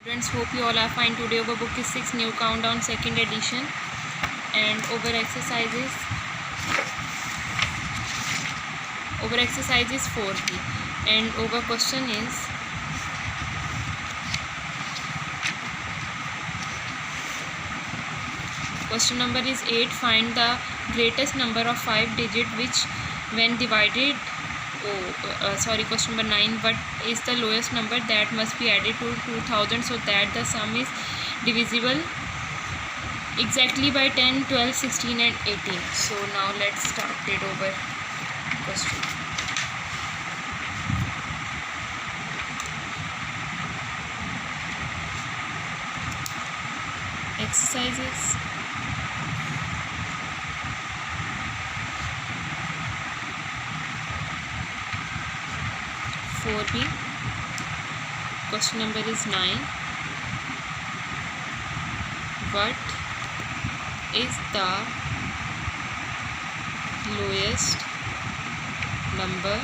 Students, hope you all are fine. Today our book is 6 New Countdown second edition, and our exercise is 4B, and our question is question number is 8. Find the greatest number of 5 digit which when divided question number 9. What is the lowest number that must be added to 2000 so that the sum is divisible exactly by 10, 12, 16 and 18. So now let's start it over question. Exercises. B. Question number is 9. What is the lowest number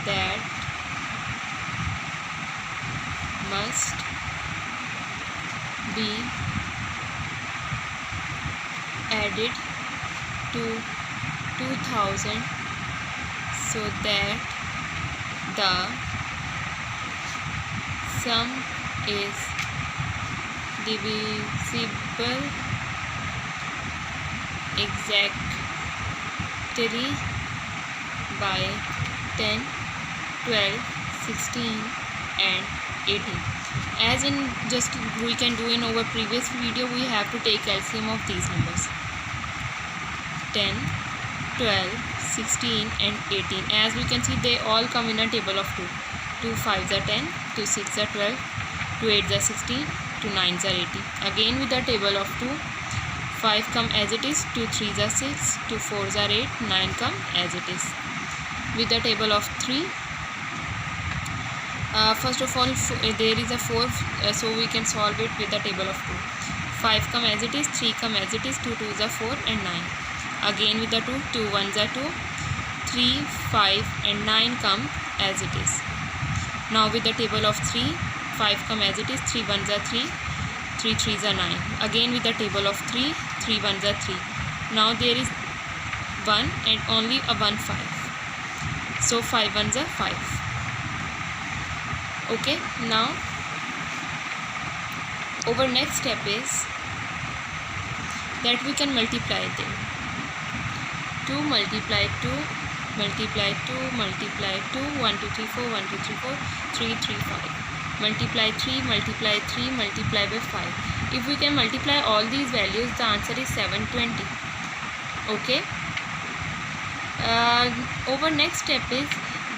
that must be added to 2000 so that the sum is divisible exactly by 10, 12, 16 and 18. As in just we can do in our previous video, we have to take LCM of these numbers 10, 12, 16 and 18. As we can see, they all come in a table of 2. 2 5s are 10, 2 6 are 12, 2 8s are 16, 2 9s are 80. Again with the table of 2, 5 come as it is, 2 3s are 6, 2 4s are 8, 9 come as it is. With the table of 3, first of all there is a 4, so we can solve it with the table of 2. 5 come as it is, 3 come as it is, 2 2s are 4 and 9. Again with the 2, 2 1s are 2, 3, 5 and 9 come as it is. Now with the table of 3, 5 come as it is, 3 1s are 3, 3 3s are 9. Again with the table of 3, 3 1s are 3. Now there is 1 and only a 1 5. So 5 1s are 5. Okay, now our next step is that we can multiply them. 2 multiply 2 multiply 2 multiply 2, 1 2 3 4, 1 2 3 4, 3 3 5. Multiply 3 multiply 3 multiply by 5. If we can multiply all these values, the answer is 720. Okay. Our next step is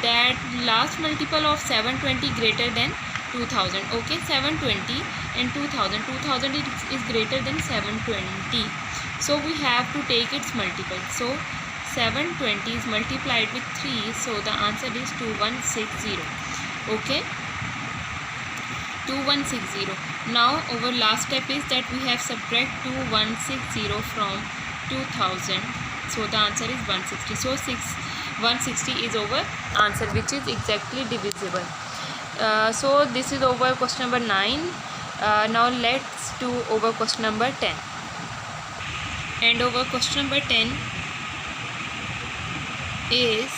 that last multiple of 720 greater than 2000. Okay, 720 and 2000. 2000 is greater than 720. So we have to take its multiple. So 720 is multiplied with 3. So the answer is 2160. Okay, 2160. Now our last step is that we have subtract 2160 from 2000. So the answer is 160. So 160 is our answer, which is exactly divisible. So this is over question number 9. Now let's do over question number 10. And over question number 10 is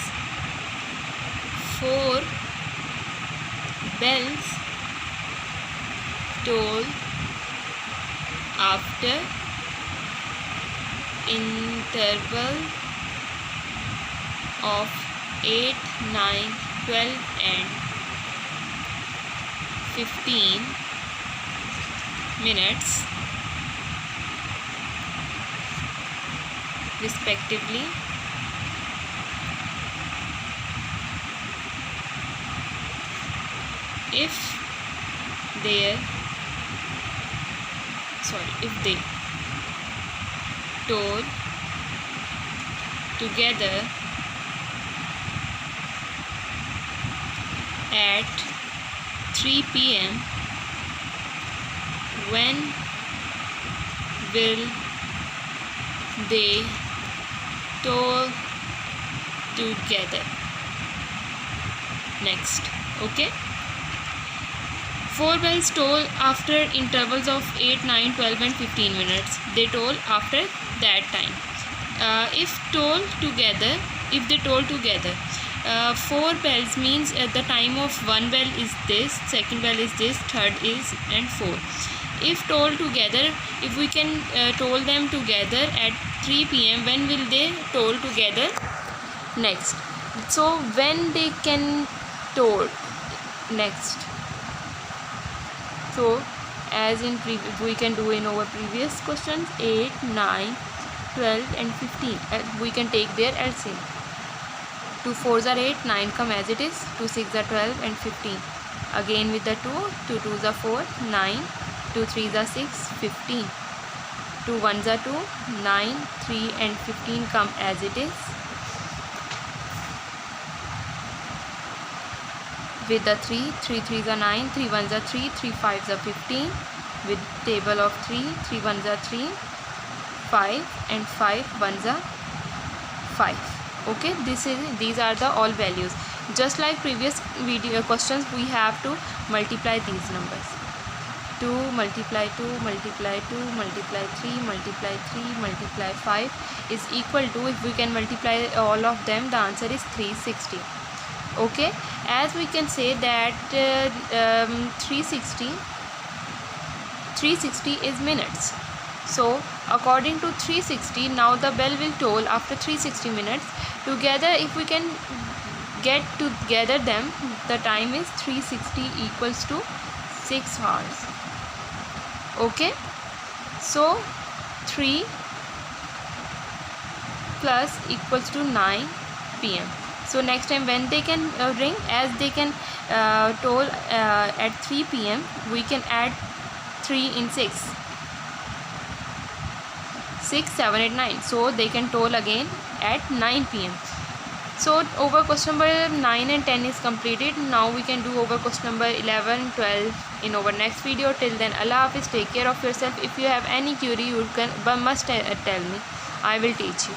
4 bells toll after interval of 8, 9, 12 and 15 minutes respectively. If they toll together at 3 p.m. when will they toll together? Next. Okay, 4 bells toll after intervals of 8, 9, 12 and 15 minutes. They toll after that time. If they toll together, 4 bells means the time of one bell is this, second bell is this, third is, and 4. If toll together, if we can toll them together at 3 p.m, when will they toll together next? So when they can toll next, so as in we can do in our previous questions, 8, 9, 12 and 15, we can take their LCM. 2 4s are 8, 9 come as it is, 2 6s are 12 and 15. Again with the 2 2s are 4, 9, 2 3s are 6, 15. 2 1s are 2, 9, 3 and 15 come as it is. With the 3 3s are 9, 3 1s are 3, 3 5s are 15. With table of 3 1s are 3, 5 and 5 1s are 5. Okay, these are the all values. Just like previous video questions, we have to multiply these numbers. 2 multiply 2 multiply 2 multiply 3 multiply 3 multiply 5 is equal to, if we can multiply all of them, the answer is 360. Okay, as we can say that 360 is minutes. So according to 360, now the bell will toll after 360 minutes. Together, if we can get together them, the time is 360 equals to 6 hours. Okay, so 3 plus equals to 9 p.m. So next time when they can ring, as they can toll at 3 p.m, we can add 3 in 6, 7, 8, 9. So they can toll again at 9 p.m. So over question number 9 and 10 is completed. Now we can do over question number 11, 12 in our next video. Till then, Allah Hafiz, take care of yourself. If you have any query, you must tell me. I will teach you.